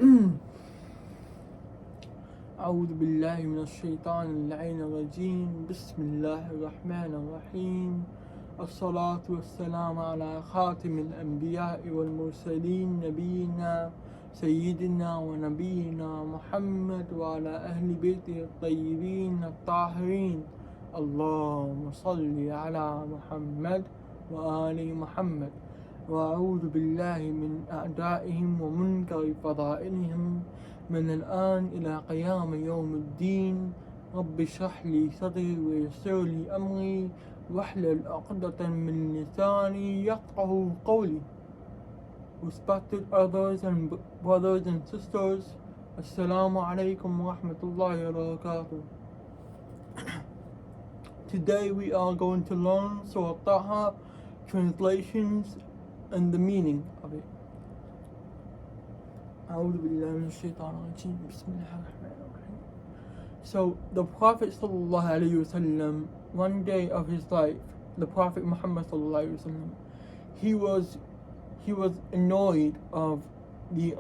أعوذ بالله من الشيطان اللعين الرجيم. بسم الله الرحمن الرحيم. الصلاة والسلام على خاتم الأنبياء والمرسلين نبينا سيدنا ونبينا محمد وعلى أهل بيته الطيبين الطاهرين. اللهم صل على محمد وآل محمد. وأعوذ بالله من أعدائهم ومنكر فضائلهم من الآن إلى قيام يوم الدين. رب اشرح لي صدري ويسر لي أمري واحلل عقدة من لساني يفقه قولي. Respected elders and brothers and sisters, Assalamu alaikum wa rahmatullahi wa barakatuh. Today we are going to learn Surah Taha, translations and the meaning of it. So the Prophet ﷺ, one day of his life, the Prophet Muhammad ﷺ, he was annoyed of the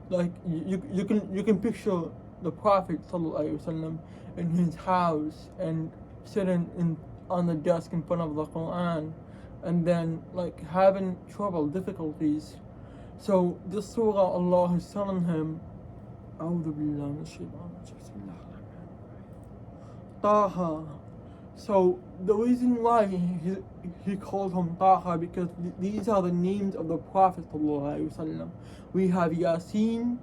like you can picture the Prophet ﷺ in his house and sitting on the desk in front of the Quran, and then like having trouble, difficulties. So this surah, Allah is telling him, Taha. So the reason why he called him Taha, because these are the names of the Prophet ﷺ. We have Yasin,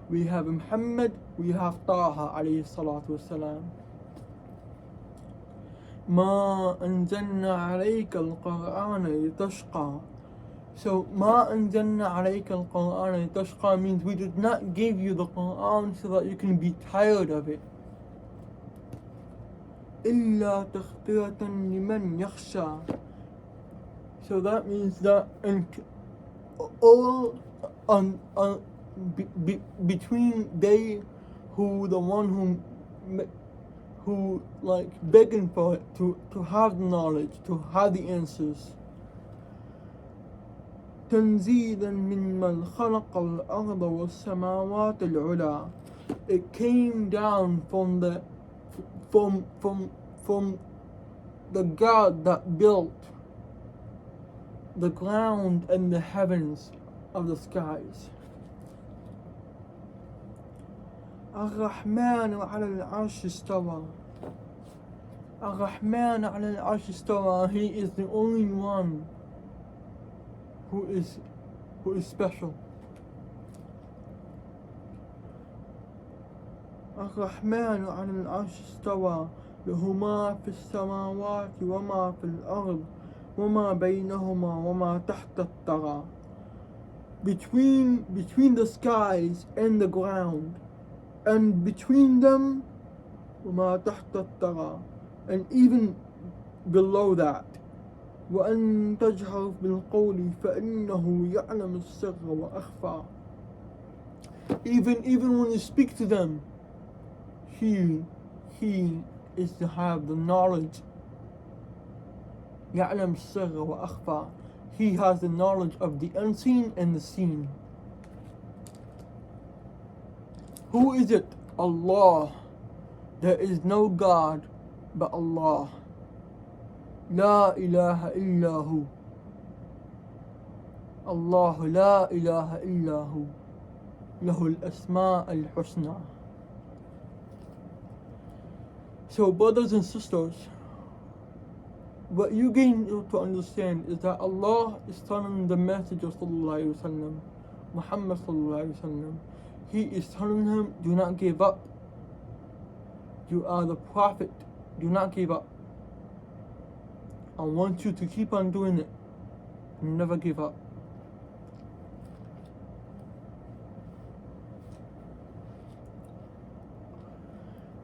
we have Muhammad, we have Taha alayhi salatu wassalam. ما أنزلنا عليك القرآن لتشقى. So ما أنزلنا عليك القرآن لتشقى means we did not give you the Quran so that you can be tired of it. إلا تخطية لمن يخشى. So that means that all between they who the one who like begging for it to have the knowledge, to have the answers. تنزيلا ممن خلق الأرض والسماوات العلى. It came down from the God that built the ground and the heavens of the skies. الرحمن على العرش استوى. الرحمن على العرش استوى. He is the only one who is special. الرحمن على العرش استوى له ما في السماوات وما في الأرض وما بينهما وما تحت الثرى. Between the skies and the ground, and between them وما تحت الثرى, and even below that. وأن تجهر بالقول فإنه يعلم السر وأخفى. Even when you speak to them, he is to have the knowledge. يعلم السر وأخفى. He has the knowledge of the unseen and the seen. Who is it? Allah. There is no God but Allah. لا إله إلا هو. الله لا إله إلا هو. له الأسماء الحسنى. So brothers and sisters, what you gain to understand is that Allah is telling the Messenger sallallahu alaihi wasallam, Muhammad sallallahu alaihi wasallam, He is telling him, do not give up. You are the Prophet. Do not give up. I want you to keep on doing it and never give up.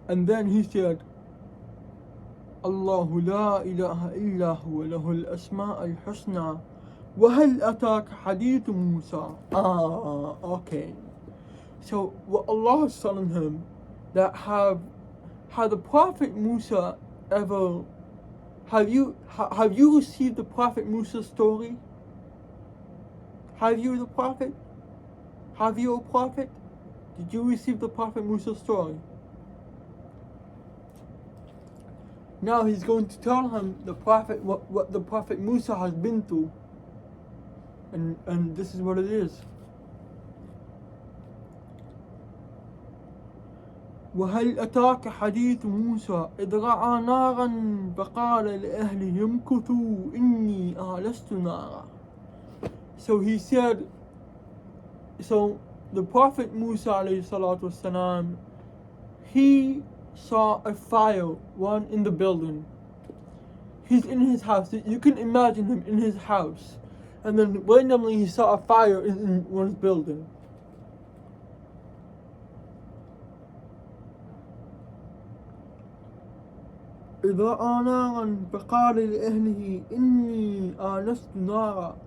And then he said, الله لا إله إلا هو له الأسماء الحسنى وهل أتاك حديث موسى. Okay. So what Allah is telling him, that have the Prophet Musa ever, have you received the Prophet Musa's story? Have you the Prophet? Have you a prophet? Did you receive the Prophet Musa's story? Now he's going to tell him what the Prophet Musa has been through. And this is what it is. وهل أتاك حديث موسى إذ رأى نارا فقال لأهله امكثوا إني آنست نارا. So he said, so the Prophet Musa alayhi salatu wasalam, he saw a fire, one in the building. He's in his house. You can imagine him in his house. And then randomly he saw a fire in one's building. إذ رأى نارا فقال لأهله إني آنست نارا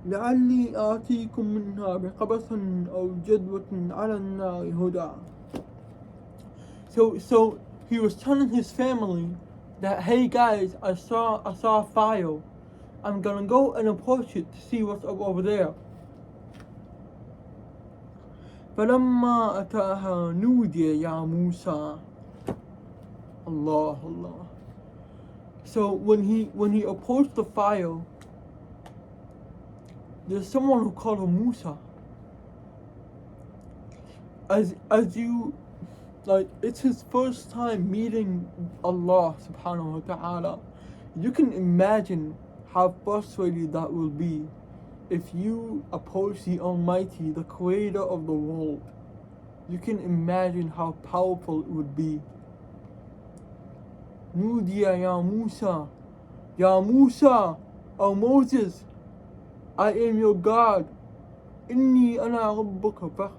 لعلي آتيكم منها بقبس أو جدوة على النار هدى. So he was telling his family that, hey guys, I saw a fire. I'm gonna go and approach it to see what's up over there. فلما أتاها نودي يا موسى. Allah. So when he approached the fire, there's someone who called him Musa. As you, like, it's his first time meeting Allah subhanahu wa ta'ala. You can imagine how frustrating that will be if you approach the Almighty, the creator of the world. You can imagine how powerful it would be. Nudiya ya Musa. Ya Musa, O Moses, I am your God. Inni ana rabbuka fa.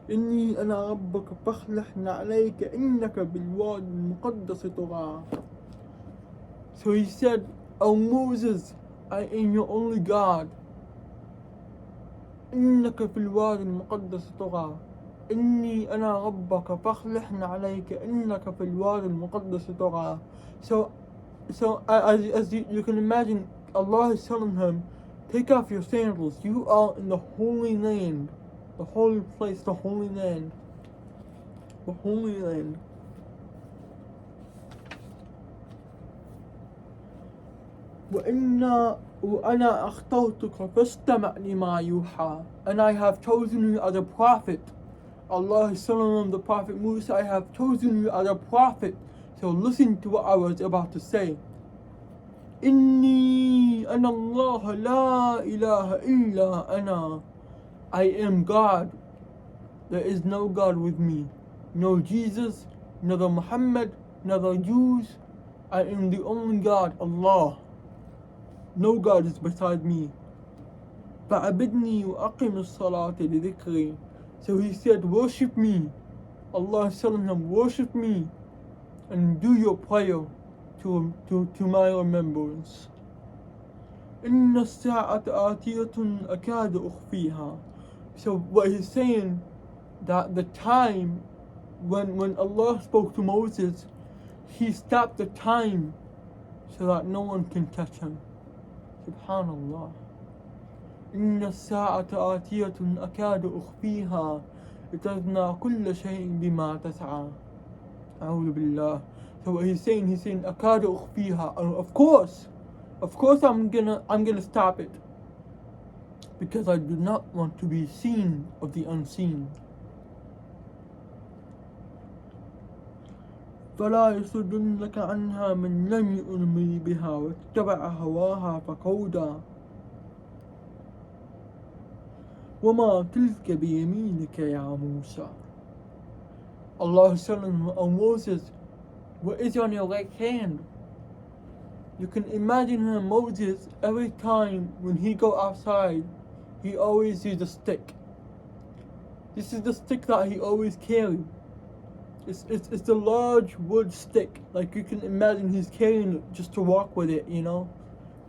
إني أنا ربك فاخلع عليك إنك بالوادي المقدس طغى. So he said, O Moses, I am your only God. إنك في الوادي المقدس طغى. إني أنا ربك فاخلع عليك إنك في الوادي المقدس طغى. So as you can imagine, Allah is telling him, take off your sandals. You are in the Holy Land. The holy place, the Holy Land. The Holy Land. وأنا أخترتك فاستمع لما يوحى. And I have chosen you as a prophet. Allah is telling him, the Prophet Musa, I have chosen you as a prophet. So listen to what I was about to say. إني أنا الله لا إله إلا أنا. I am God. There is no God with me. No Jesus, neither Muhammad, neither Jews. I am the only God, Allah. No God is beside me. فَعَبِدْنِي وَأَقِمِ الصَّلَاةَ لِذِكْرِي. So he said, worship me. Allah is telling him, worship me and do your prayer to my remembrance. إِنَّ السَّاعَةَ آتِيَةٌ أَكَادُ أُخْفِيهَا. So what he's saying, that the time when Allah spoke to Moses, he stopped the time so that no one can catch him. Subhanallah. إن الساعة آتية أكاد أخفيها لتجنى كل شيء بما تسعى. أعوذ بالله. So what he's saying أكاد أخفيها. And of course I'm gonna stop it, because I do not want to be seen of the unseen. فلا يصدنك عنها من لم يؤمن بها واتبع هواها فقودا. وما تلك بيمينك يا موسى. Allah is telling him, O Moses, what is on your right hand? You can imagine him, Moses, every time when he go outside, he always uses a stick. This is the stick that he always carried. It's a large wood stick. Like, you can imagine he's carrying it just to walk with it, you know?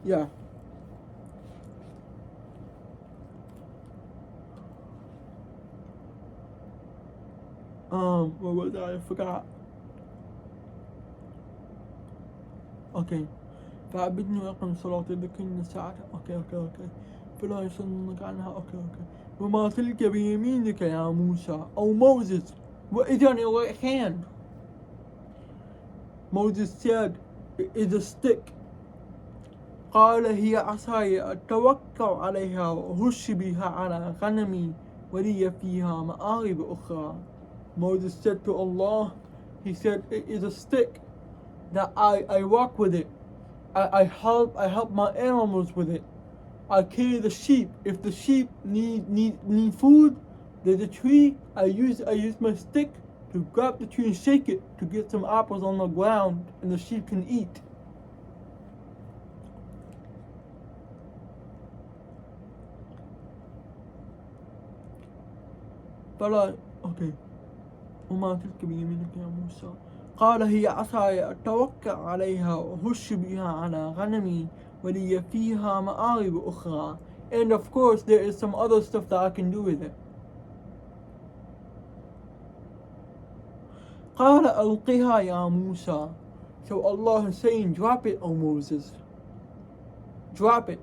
Yeah. What was that? I forgot. Okay. فعبدني وأقم الصلاة لكن الساعة. Okay. فلا يسألونك عنها. Okay. وما تلك بيمينك يا موسى. Oh Moses, what is on your right hand? Moses said, it is a stick. قال هي عصاي أتوكل عليها وأهش بها على غنمي ولي فيها مآرب أخرى. Moses said to Allah, he said, it is a stick that I walk with it. I help my animals with it. I carry the sheep. If the sheep need food, there's a tree. I use my stick to grab the tree and shake it to get some apples on the ground, and the sheep can eat. فلا okay. وما تلك بيمينك يا موسى. قال هي عصاي أتوكل عليها وأهش بها على غنمي ولي فيها مآرب أخرى. And of course there is some other stuff that I can do with it. قال ألقها يا موسى. So Allah is saying, drop it, O Moses. Drop it.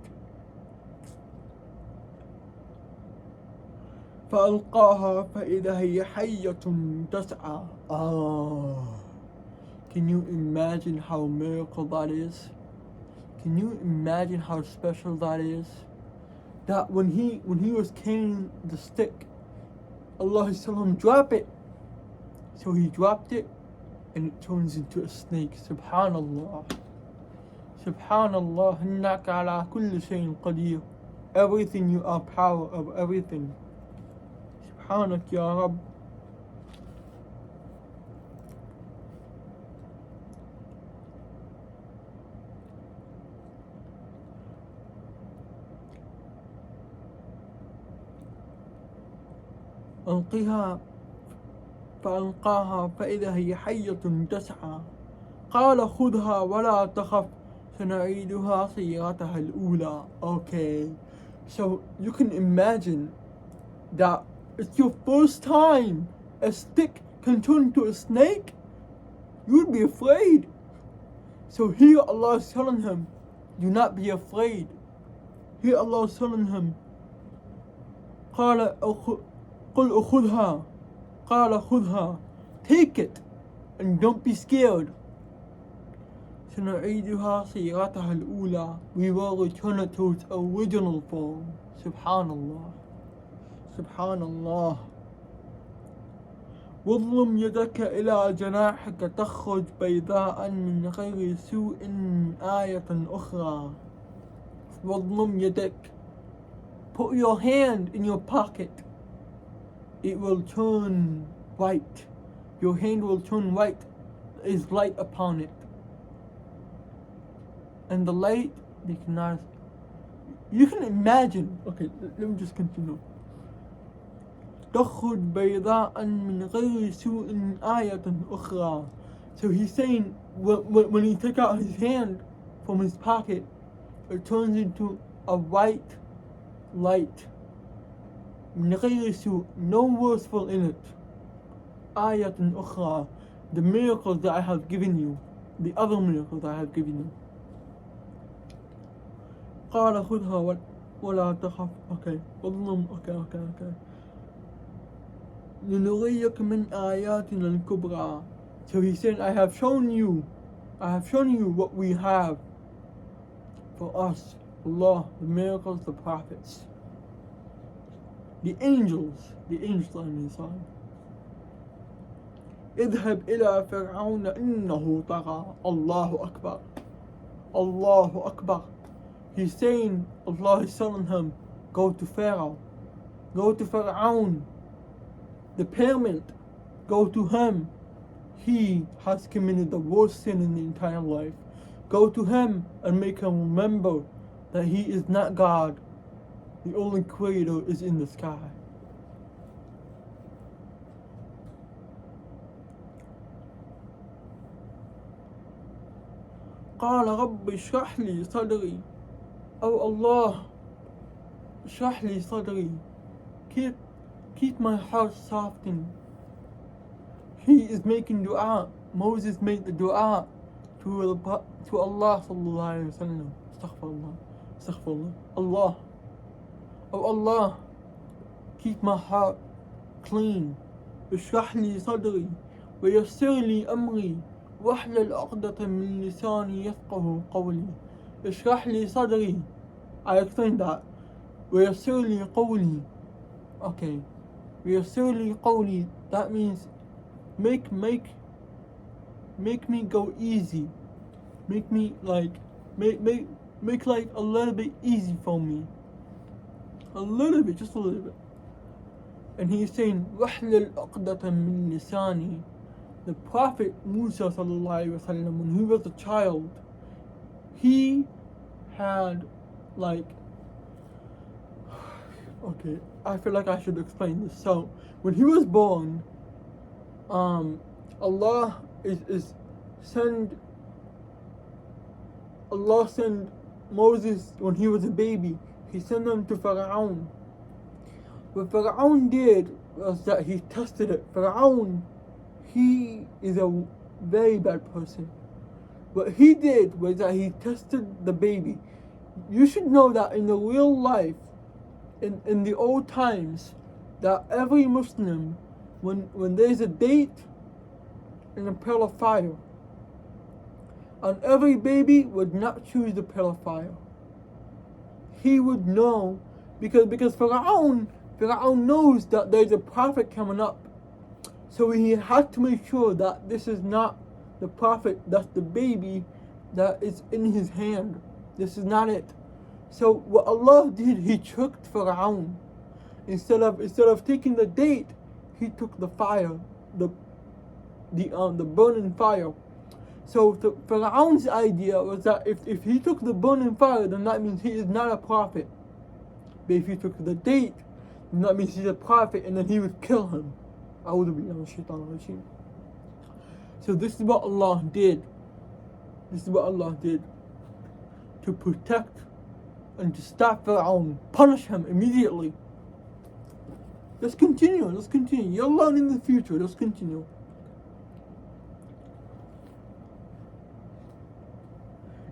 فألقاها فإذا هي حية تسعى. Can you imagine how miracle that is? Can you imagine how special that is? That when he was carrying the stick, Allah is telling him, drop it. So he dropped it and it turns into a snake. Subhanallah. Subhanallah. إنك على كل شيء قدير. Everything, you are power of everything. سبحانك يا رب. ألقها فألقاها فإذا هي حية تسعى. قال خذها ولا تخف سنعيدها سيرتها الأولى. Okay, so you can imagine that it's your first time a stick can turn into a snake. You would be afraid. So here Allah is telling him, do not be afraid. Here Allah is telling him, قال قل أخذها. قال خذها. Take it and don't be scared. سنعيدها سيرتها الأولى. We will return it to its original form. Subhanallah. Subhanallah. واضم يدك إلى جناحك تخرج بيضاء من غير سوء آية أخرى. واضم يدك. Put your hand in your pocket. It will turn white. Your hand will turn white. There is light upon it. And the light, they cannot. You can imagine. Okay, let me just continue. تخرج بيضاء من غير سوء آية أخرى. So he's saying when he took out his hand from his pocket, it turns into a white light. من غير سوء, no worthful in it. آية أخرى, the miracles that I have given you, the other miracles that I have given you. قال خذها ولا تخف. Okay, okay. لنريك من آياتنا الكبرى. So he said, I have shown you what we have for us, Allah, the miracles, the prophets, the angels on his side. اذهب إلى فرعون إنه طغى. Allahu Akbar. Allahu Akbar. He's saying, Allah is telling him, go to Pharaoh, go to Fir'aun, the pyramid, go to him. He has committed the worst sin in the entire life. Go to him and make him remember that he is not God. The only creator is in the sky. قال رب اشرح لي صدري. Oh Allah, اشرح لي صدري. Keep my heart softened. He is making dua. Moses made the dua to Allah sallallahu alayhi wa sallam. Astaghfirullah. Allah, Oh Allah, keep my heart clean. اشرح لي صدري ويسر لي أمري واحلل عقدة من لساني يفقه قولي. اشرح لي صدري. I explained that. ويسر لي قولي. Okay. ويسر لي قولي. That means make me go easy. Make me make life a little bit easy for me. A little bit, just a little bit. And he's saying, وَحْلِلْ عُقْدَةً مِّن لِسَانِي. The Prophet Musa sallallahu alaihi wasallam, when he was a child, he had okay, I feel like I should explain this. So, when he was born, Allah send Moses when he was a baby. He sent him to Pharaoh. What Pharaoh did was that he tested it. Pharaoh, he is a very bad person. What he did was that he tested the baby. You should know that in the real life, in the old times, that every Muslim, when there's a date and a pail of fire, and every baby would not choose the pail of fire. He would know because Pharaoh knows that there's a prophet coming up. So he had to make sure that this is not the prophet, that's the baby that is in his hand. This is not it. So what Allah did, he tricked Pharaoh. Instead of taking the date, he took the fire, the burning fire. So Pharaoh's idea was that if he took the burning fire, then that means he is not a prophet. But if he took the date, then that means he's a prophet, and then he would kill him. So this is what Allah did. This is what Allah did to protect and to stop Pharaoh, punish him immediately. Let's continue. You'll learn in the future. Let's continue.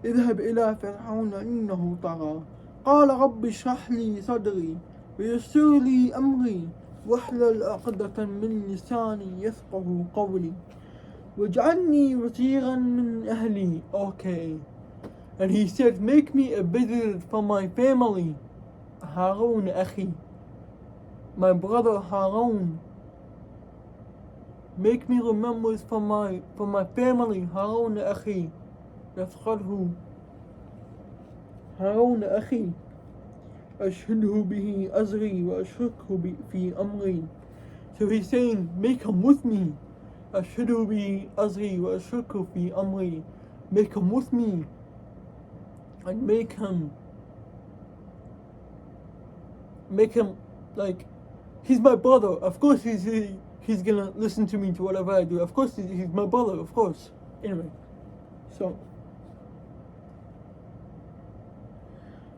اذهب إلى فرعون إنه طغى قال رب اشرح لي صدري ويسر لي أمري واحلل عقدة من لساني يفقه قولي واجعلني وزيرا من أهلي. Okay. And he said, make me a visitor for my family. Harun أخي. My brother Harun. Make me remembrance for my family. Harun أخي. يفقده هارون أخي أشهده به أزري وأشركه في أمري. So he's saying, make him with me. أشهده به أزري وأشركه في أمري. Make him with me. And make him like, he's my brother. Of course he's gonna listen to me to whatever I do. Of course he's my brother, of course. Anyway, so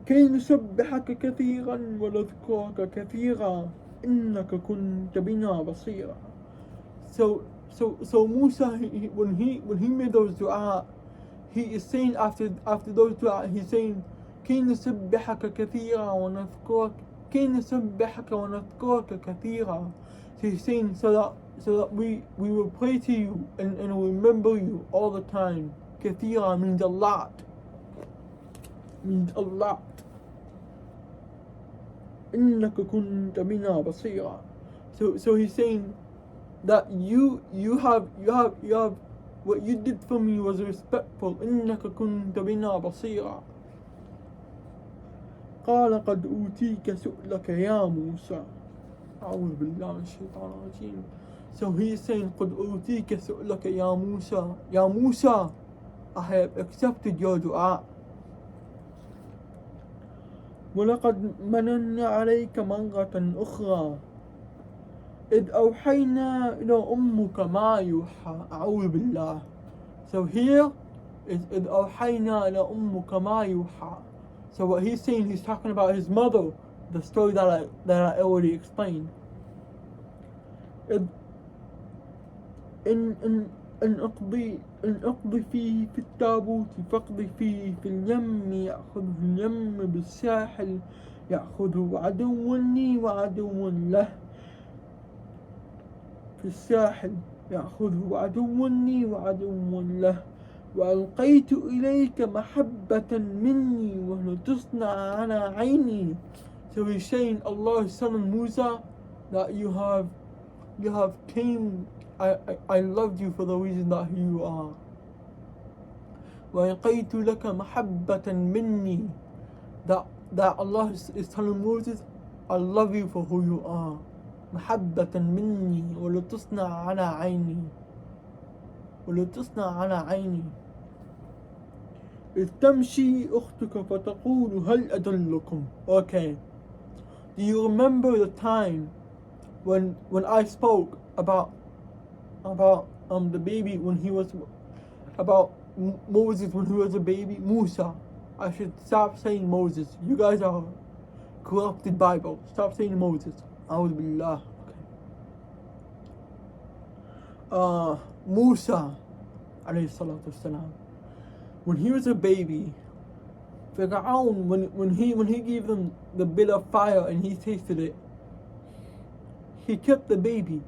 كي نسبحك كثيرا ونذكرك كثيرا إنك كنت بنا بصيرا. So Musa, when he made those dua, he is saying after those dua, he's saying كي نسبحك كثيرا ونذكرك كثيرا. So he's saying so that we will pray to you and remember you all the time. كثيرا means a lot. إنك كنت بنا بصيرا. So he's saying that you have what you did for me was respectful. إنك كنت بنا بصيرا. قال قد أوتيك سؤلك يا موسى. أعوذ بالله من الشيطان الرجيم. So he is saying قد أوتيك سؤلك يا موسى. يا موسى, I have accepted your dua. ولقد مننا عليك مرة أخرى إذ أوحينا إلى أمك ما يوحى. أعوذ بالله. So here is إذ أوحينا إلى أمك ما يوحى. So what he's saying, he's talking about his mother, the story that I already explained. إن أقضي فيه في التابوت فاقضي فيه في اليم يأخذه اليم بالساحل يأخذه عدو لي وعدو له في الساحل يأخذه عدو لي وعدو له وألقيت إليك محبة مني ولتصنع على عيني. So he's saying, Allah is telling Musa that you have came, I loved you for the reason that you are. وَأَلْقَيْتُ لَكَ مَحَبَّةً مِنِّي, that Allah is telling Moses, I love you for who you are. محبة مني ولتصنع على عيني ولتصنع على عيني. إذ تمشي أختك فتقول هل أدلكم. Okay, do you remember the time when I spoke about the baby when he was, about Moses when he was a baby? Musa. I should stop saying Moses. You guys are corrupted Bible. Stop saying Moses. A'udhu billah. Okay. Musa alayhi salatu wasalam, when he was a baby, Fir'aun, when he gave them the bit of fire and he tasted it, he kept the baby,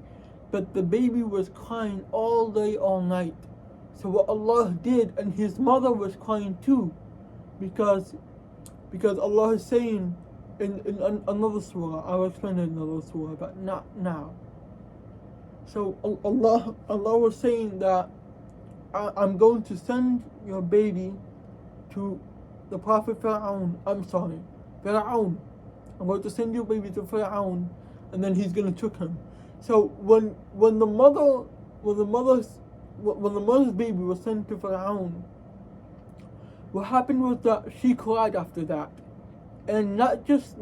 but the baby was crying all day, all night. So what Allah did, and his mother was crying too, because Allah is saying in another surah, I will explain in another surah, but not now. So Allah was saying that I'm going to send your baby to the Prophet Fir'aun. Fir'aun. I'm going to send your baby to Fir'aun, and then he's going to took him. So when the mother's baby was sent to Fir'aun, what happened was that she cried after that, and not just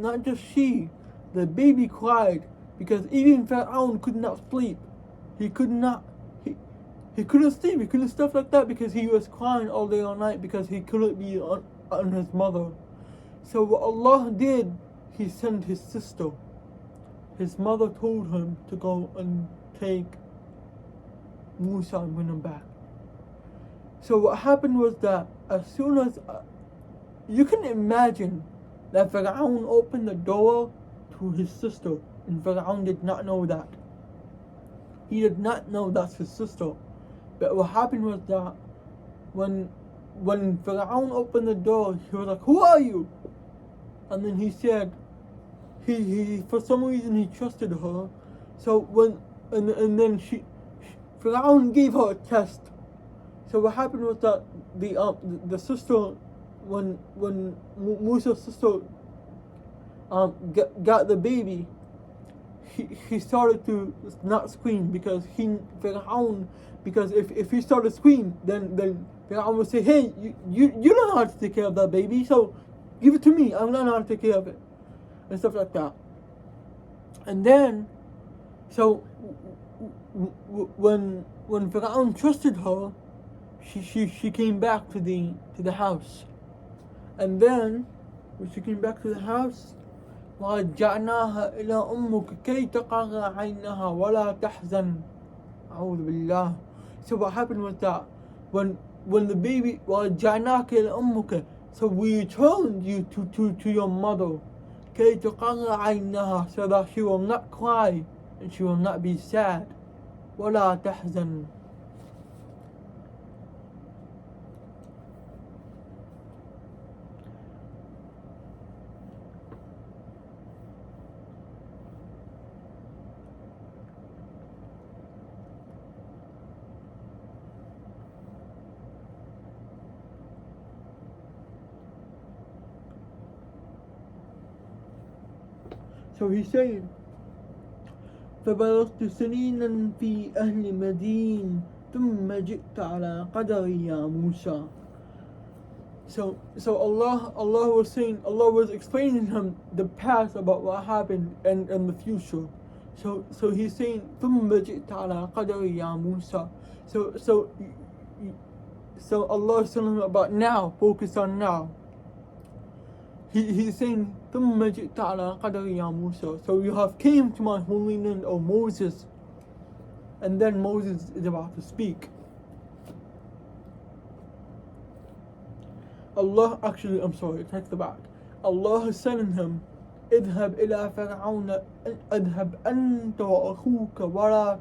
she, the baby cried, because even Fir'aun could not sleep. He couldn't sleep, he couldn't stuff like that, because he was crying all day, all night, because he couldn't be on his mother. So what Allah did, he sent his sister. His mother told him to go and take Musa and bring him back. So what happened was that as soon as, you can imagine that Fir'aun opened the door to his sister, and Fir'aun did not know that. He did not know that's his sister. But what happened was that when Fir'aun opened the door, he was like, who are you? And then he said, he for some reason he trusted her. So then Fir'aun gave her a test. So what happened was that the sister, when Musa's sister got the baby, he started to not scream, because Fir'aun, because if he started to scream, then Fir'aun would say, hey, you don't know how to take care of that baby, so give it to me, I don't know how to take care of it, and stuff like that. And then, so when Fir'aun trusted her, she came back to the house. And then when she came back to the house, وَرَجَّعْنَاهَا إِلَىٰ أُمِّكَ كَيْ تَقَرَّ عَيْنَهَا وَلَا تَحْزَنْ. أعوذ بالله. So what happened was that when the baby, وَرَجَّعْنَاكَ إِلَىٰ أُمِّكَ, so we returned you to your mother, كَيْ تَقَرَّ عَيْنَهَا, so that she will not cry and she will not be sad. وَلَا تَحْزَنْ. So he's saying, فبلغت سنينا في أهل مدين ثم جئت على قدري يا موسى. So Allah was saying, Allah was explaining him the past about what happened and the future. So he's saying, ثم جئت على قدري يا موسى. So Allah is telling him about now, focus on now. He's saying, ثم جئت على قدري يا موسى. So you have came to my holy land, O Moses. And then Moses is about to speak. Allah, actually, I'm sorry, take the back. Allah is telling him اذهب إلى فرعون اذهب أنت وأخوك ولا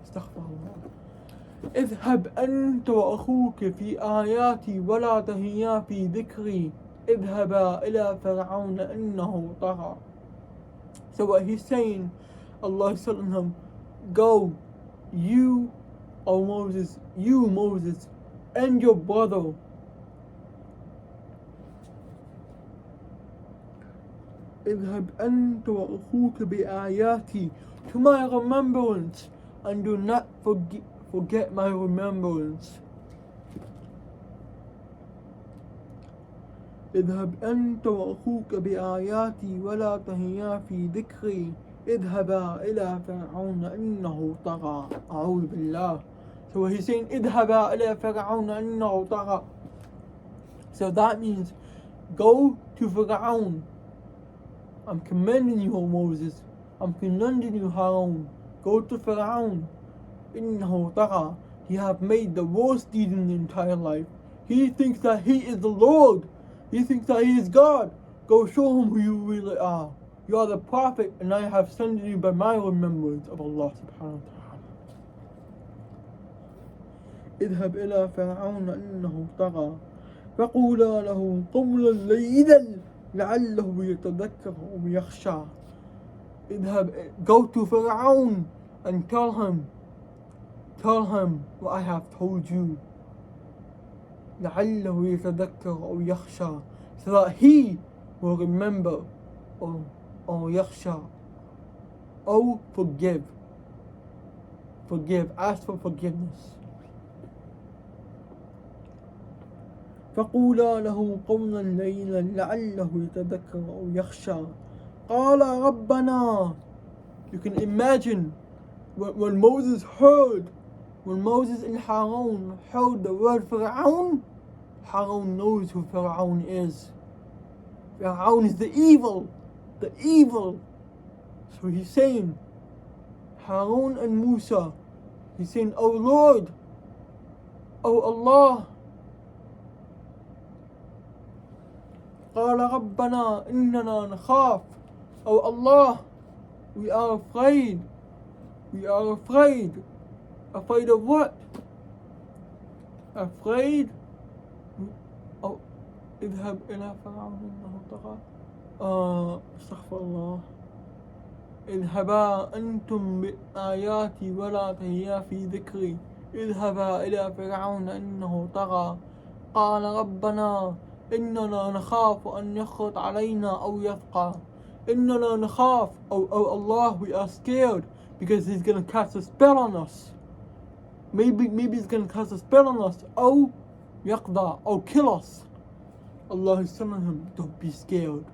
استغفر الله اذهب أنت وأخوك في آياتي ولا تهيا في ذكري اذهبا إلى فرعون إنه طغى. So what he's saying, Allah is telling him, go, you, O Moses, and your brother. اذهب أنت وأخوك بآياتي, to my remembrance, and do not forget my remembrance. اذهب أنت وأخوك بآياتي ولا تهيا في ذكري اذهبا إلى فرعون إنه طغى. أعوذ بالله. So he's saying اذهبا إلى فرعون إنه طغى. So that means go to Fir'aun. I'm commanding you, O Moses. I'm commanding you, Harun. Go to Fir'aun. إنه طغى. He have made the worst deed in the entire life. He thinks that he is the Lord. He thinks that he is God. Go show him who you really are. You are the prophet, and I have sent you by my remembrance of Allah subhanahu wa ta'ala. اذهب إلى فرعون إنه طغى فقولا له قولا لينا لعله يتذكر أو يخشى. Go to Fir'aun and tell him what I have told you. لعله يتذكر أو يخشى, so that he will remember or يخشى, or forgive, ask for forgiveness. فقولا له قولا لينا لعله يتذكر أو يخشى قال ربنا. You can imagine when Moses and Harun heard the word Fir'aun, Harun knows who Fir'aun is. Fir'aun is the evil. So he's saying, Harun and Musa, he's saying, O Lord, O Allah. قال ربنا إننا نخاف. O Allah, we are afraid. Afraid of what? Afraid? Oh, اذهب إلى فرعون إنه طغى. استغفر الله. اذهبا أنتم بآياتي ولا تهيا في ذكري اذهبا إلى فرعون إنه طغى قال ربنا إننا نخاف أن يفرط علينا أو يطغى. إننا نخاف, oh Allah, we are scared because he's going to cast a spell on us. Maybe he's going to cast a spell on us, or يقضى, or kill us. Allah is telling him, don't be scared.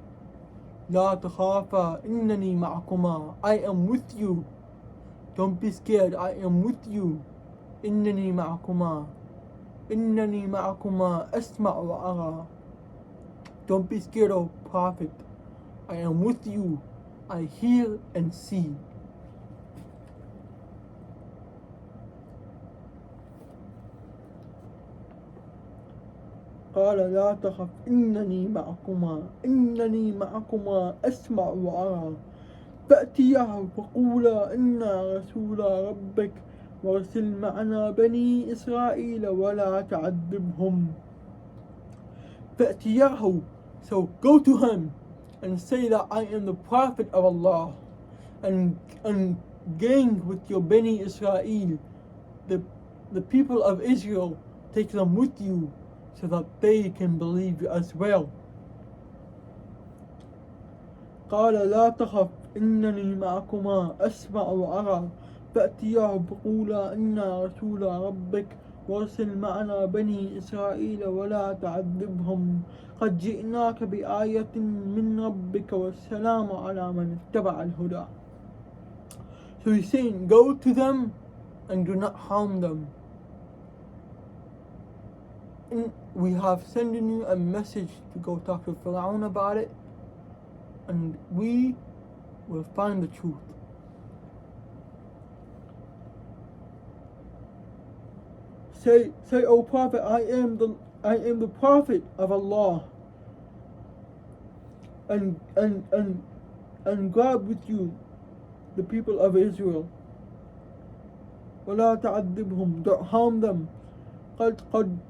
لا تخافا إنني معكما, I am with you. Don't be scared, I am with you. إنني معكما أسمع وأرى. Don't be scared, O Prophet. I am with you. I hear and see. قال لا تخف إنني معكما أسمع وأرى فأتياه فقولا إنا رسول ربك وارسل معنا بني إسرائيل ولا تعذبهم. فأتياه, so go to him and say that I am the prophet of Allah, and gang with your Bani Israel, the people of Israel, take them with you so that they can believe you as well. قال لا تخف إنني معكما أسمع وأرى فأتياه فقولا إنا رسول ربك وارسل معنا بني إسرائيل ولا تعذبهم قد جئناك بآية من ربك والسلام على من اتبع الهدى. So he's saying, go to them and do not harm them. And we have sending you a message to go talk to Fir'aun about it, and we will find the truth. Say, O Prophet, I am the prophet of Allah. and grab with you the people of Israel. ولا تعذبهم, don't harm them. قد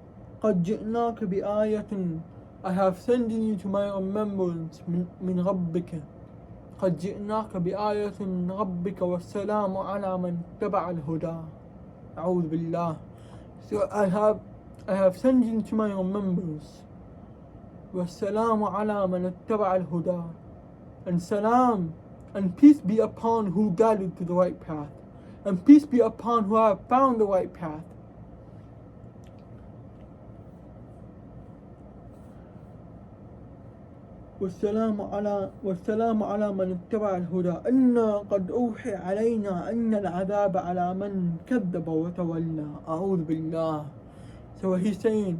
جئناك بآية, I have sent you to my remembrance من ربك. قد جئناك بآية من ربك والسلام على من اتبع الهدى. أعوذ بالله. So I have sent you to my remembrance. والسلام على من اتبع الهدى. And salam and peace be upon who guided to the right path. And peace be upon who have found the right path. والسلام على من اتبع الهدى. إنا قد أوحي علينا أن العذاب على من كذب وتولى. أعوذ بالله. So he's saying,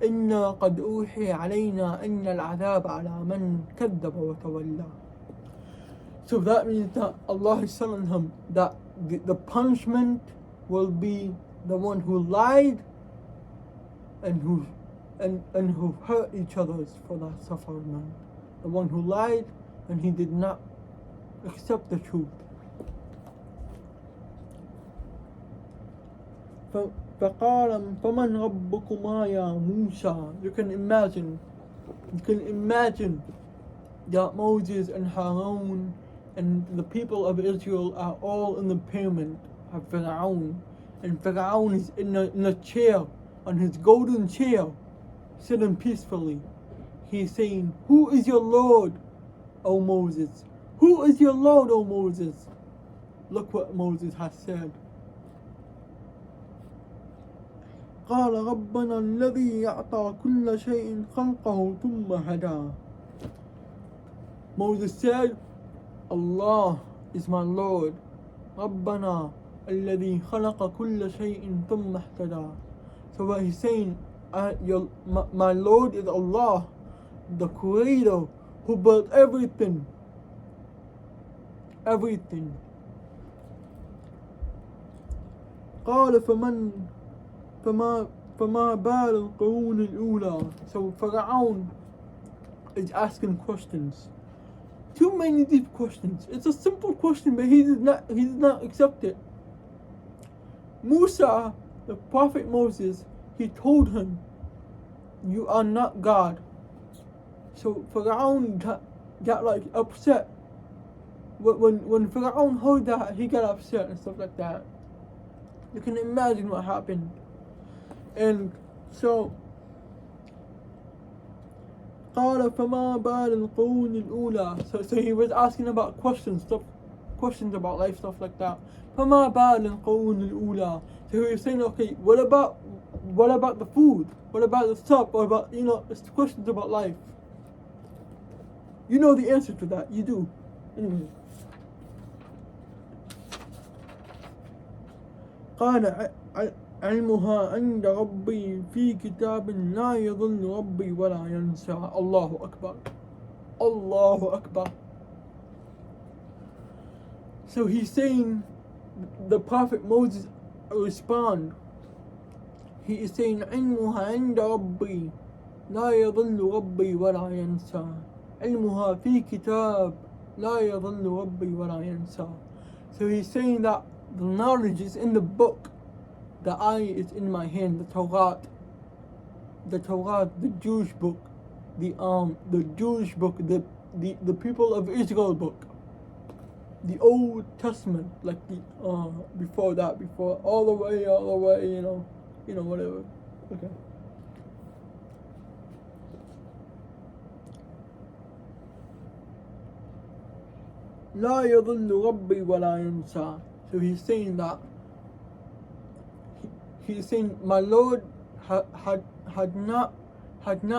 إنا قد أوحي علينا أن العذاب على من كذب وتولى. So that means that Allah is telling him that the punishment will be the one who lied and who hurt each other for that suffering. The one who lied and he did not accept the truth. فقال فمن ربكما يا موسى. You can imagine that Moses and Harun and the people of Israel are all in the pyramid of Pharaoh, and Pharaoh is in a chair, on his golden chair, sitting peacefully. He's saying, who is your Lord, O Moses? Who is your Lord, O Moses? Look what Moses has said. قال ربنا الذي يعطى كل شيء خلقه ثم هدى. Moses said, Allah is my Lord. ربنا الذي خلق كل شيء ثم اهتدى. So what he's saying, my Lord is Allah, the Creator who built everything. Everything. قال فما بال القرون الأولى. So Pharaoh is asking questions. Too many deep questions. It's a simple question, but he did not accept it. Musa, the prophet Moses, he told him, you are not God. So Pharaoh got like upset. When Pharaoh heard that, he got upset and stuff like that. You can imagine what happened. And so قال فما بال القرون الأولى. So he was asking about questions about life, stuff like that. فما بال القرون الأولى. So he was saying, okay, what about the food? What about the stuff? What about, it's questions about life. You know the answer to that. You do. Anyway. قال علمها عند ربي في كتاب لا يضل ربي ولا ينسى. الله أكبر. الله أكبر. So he's saying, the Prophet Moses respond. He is saying, علمها عند ربي لا يضل ربي ولا ينسى. علمها في كتاب لا يضل ربي ولا ينسى. So he's saying that the knowledge is in the book. The ayah is in my hand, the Torah, the Jewish book, the Jewish book, the people of Israel book, the Old Testament, like the before all the way, whatever. Okay. لا يضل ربي ولا ينسى. So he's saying that. He's saying, my Lord had not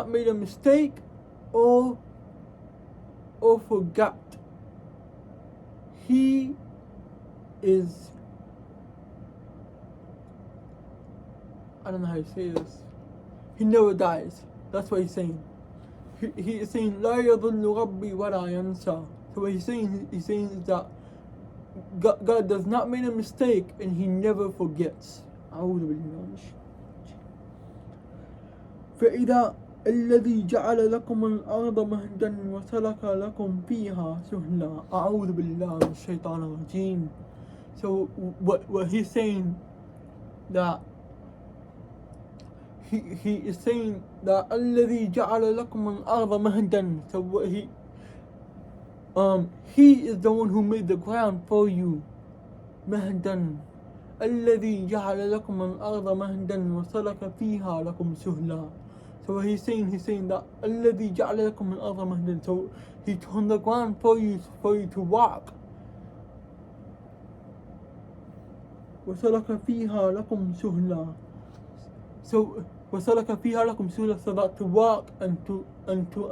made a mistake or forgot. He is, I don't know how you say this. He never dies. That's what he's saying. He is saying, لا يضل ربي ولا ينسى. So what he's saying is that God does not make a mistake and he never forgets. أعوذ بالله. الذي جعل لكم الأرض مهدا وسلك لكم فيها سهلا. أعوذ بالله من الشيطان الرجيم. So what he's saying that he is saying that الذي جعل لكم الأرض مهدا. So what he is the one who made the ground for you. مهدا. الذي جعل لكم الأرض مهدا وسلك فيها لكم سهلا. So what he's saying that الذي جعل لكم الأرض مهدا. So he turned the ground for you to walk. وسلك فيها لكم سهلا. So وسلك فيها لكم سهلا, so that to walk and to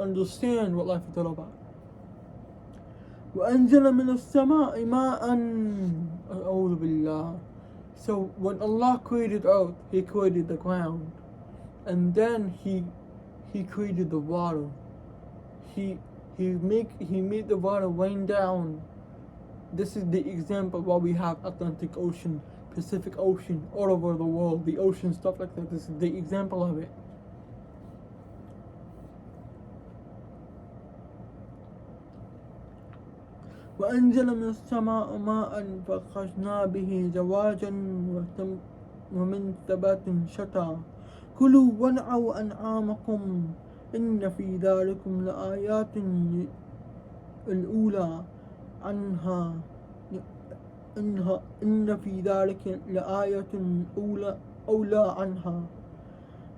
understand what life is all about. وأنزل من السماء ماء. أعوذ بالله. So when Allah created earth, He created the ground, and then He created the water. He made the water rain down. This is the example why we have Atlantic Ocean, Pacific Ocean, all over the world, the ocean, stuff like that. This is the example of it. وأنزل من السماء ماء فأخرجنا به زواجا ومن ثبات شتى كلوا وارعوا أنعامكم إن في ذلكم لآيات الأولى عنها إن في ذلك لآية أولى عنها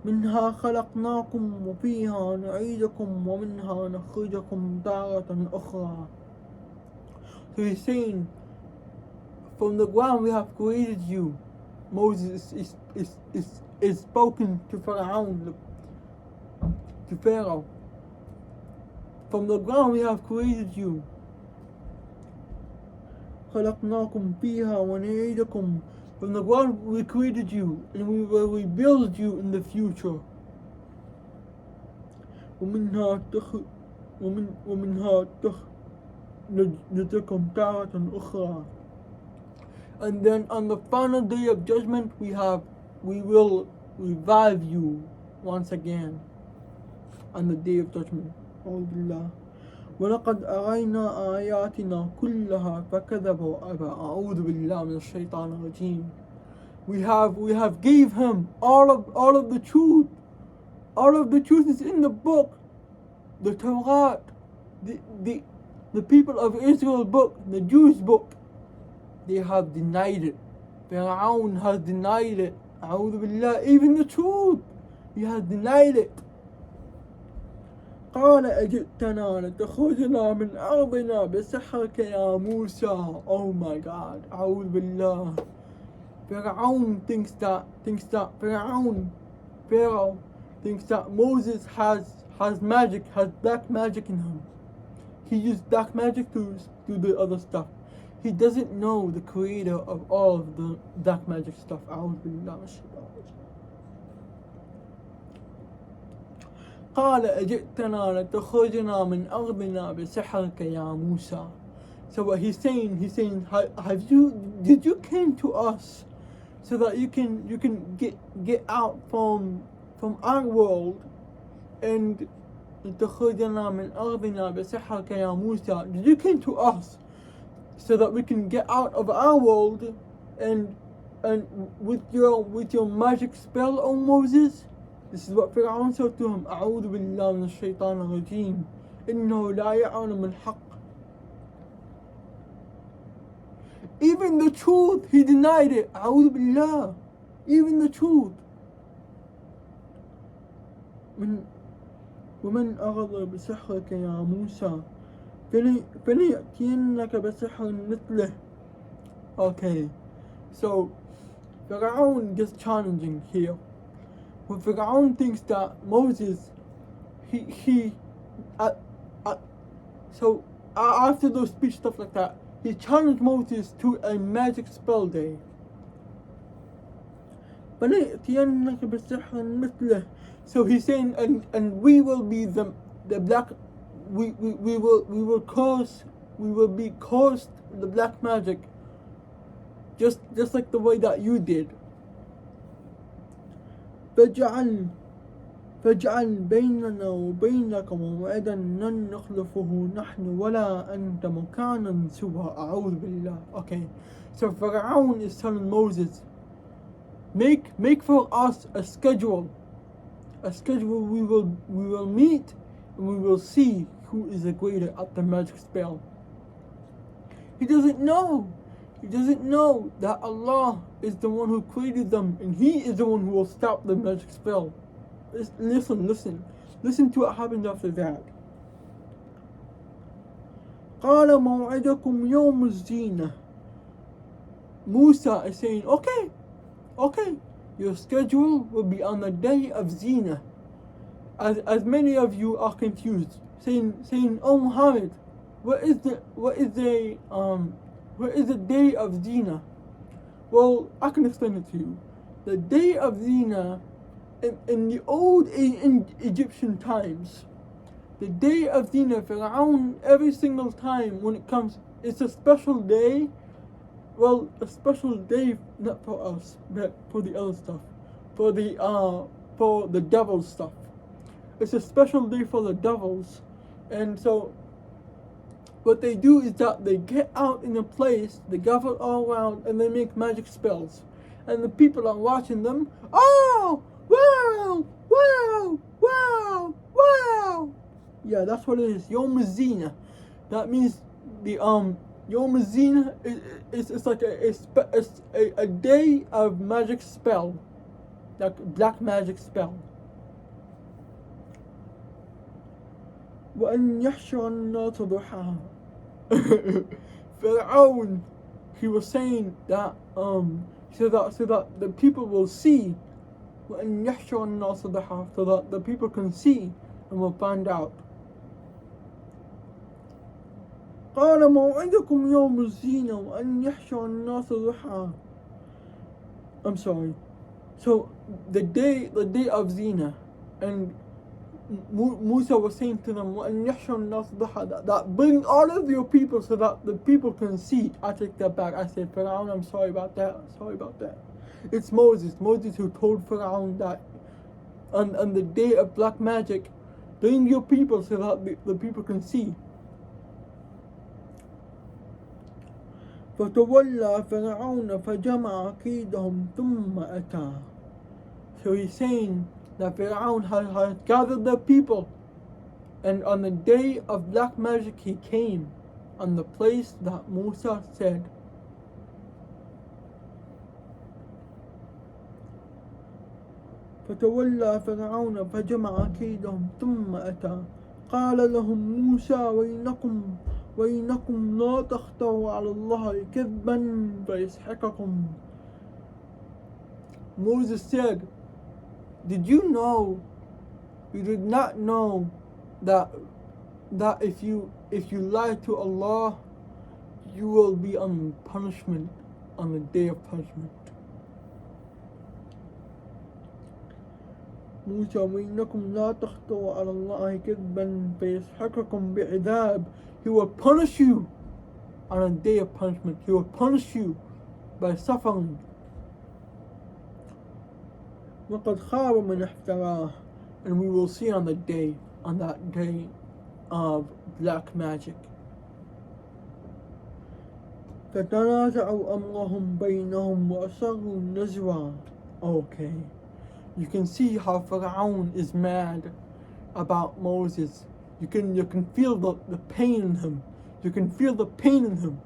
منها خلقناكم وفيها نعيدكم ومنها نخرجكم تارة أخرى. So he's saying, from the ground we have created you. Moses is spoken to Pharaoh. From the ground we have created you. خلقناكم فيها ونعيدكم. From the ground we created you, and we will rebuild you in the future. ومنها نخرجكم تارة أخرى. And then on the final day of judgment we will revive you once again on the day of judgment. أعوذ بالله. ولقد أرينا آياتنا كلها فكذبوا أبى. أعوذ بالله من الشيطان الرجيم. We have gave him all of the truth. All of the truth is in the book, the Torah, the people of Israel book, the Jewish book. They have denied it. Pharaoh has denied it. أعوذ بالله. Even the truth, he has denied it. قال أجئتنا لتخرجنا من أرضنا بسحرك يا موسى. Oh my God. أعوذ بالله. Pharaoh thinks that Pharaoh thinks that Moses has magic, has black magic in him. He used black magic to do the other stuff. He doesn't know the creator of all of the black magic stuff. أعوذ بالله من الشيطان الرجيم. قال أجئتنا لتخرجنا من أرضنا بسحرك يا موسى. So what he's saying, did you came to us so that you can get out from our world, and لتخرجنا من أرضنا بسحرك يا موسى. Did you came to us so that we can get out of our world and with your magic spell, O Moses? This is what Pharaoh said to him. أعوذ بالله من الشيطان الرجيم. إنه لا يعلم الحق. Even the truth, he denied it. أعوذ بالله. Even the truth. ومن أغض بسحرك يا موسى فليأتينك بسحر مثله. Okay, so Pharaoh gets challenging here. When Pharaoh thinks that Moses, so after those speech stuff like that, he challenged Moses to a magic spell day. فليأتينك بسحر مثله. So he's saying, and we will be the black, we will be cursed the black magic, just like the way that you did. فاجعل بيننا وبينك موعدا لن نخلفه نحن ولا أنت مكانا سوى. أعوذ بالله. Okay, so Pharaoh is telling Moses, make for us a schedule. We will meet and we will see who is the greater at the magic spell. He doesn't know that Allah is the one who created them and He is the one who will stop the magic spell. Listen to what happened after that. قال موعدكم يوم الزينة. Musa is saying, okay, your schedule will be on the day of Zina. As many of you are confused, saying, oh Muhammad, what is the day of Zina? Well, I can explain it to you. The day of Zina in the old Egyptian times, the day of Zina, Pharaoh, every single time when it comes, it's a special day. Well, a special day not for us, but for the other stuff, for the devil stuff. It's a special day for the devils, and so what they do is that they get out in a place, they gather all around, and they make magic spells, and the people are watching them. Oh, wow, wow, wow, wow! Yeah, that's what it is. Yom Zina. That means the Yom Zina is like a day of magic spell, like black magic spell. وأن يحشر الناس ضحاها. Pharaoh, he was saying that so that the people will see. وأن يحشر الناس ضحاها, so that the people can see and will find out. قال موعدكم يوم الزينة وأن يحشر الناس ضحى. I'm sorry. So the day of Zina, and Musa was saying to them, وأن يحشر الناس ضحى, that bring all of your people so that the people can see. I take that back. I said, Pharaoh, I'm sorry about that. It's Moses who told Pharaoh that on the day of black magic, bring your people so that the people can see. فتولى فرعون فجمع كيدهم ثم أتى. So he's saying that Pharaoh has gathered the people, and on the day of black magic he came on the place that Musa said. فتولى فرعون فجمع كيدهم ثم أتى قال لهم موسى وينكم لا تختروا على الله كذبا فيسحقكم. Moses said, you did not know that if you lie to Allah, you will be on punishment, on the day of punishment. موسى وإنكم لا تخطوا على الله كذبا فيسحقكم بعذاب. He will punish you on a day of punishment. He will punish you by suffering. وقد خاب من افتراه. And we will see on that day of black magic. فتنازعوا أمرهم بينهم وأسروا النجوى. Okay. You can see how Pharaoh is mad about Moses. You can feel the pain in him. You can feel the pain in him.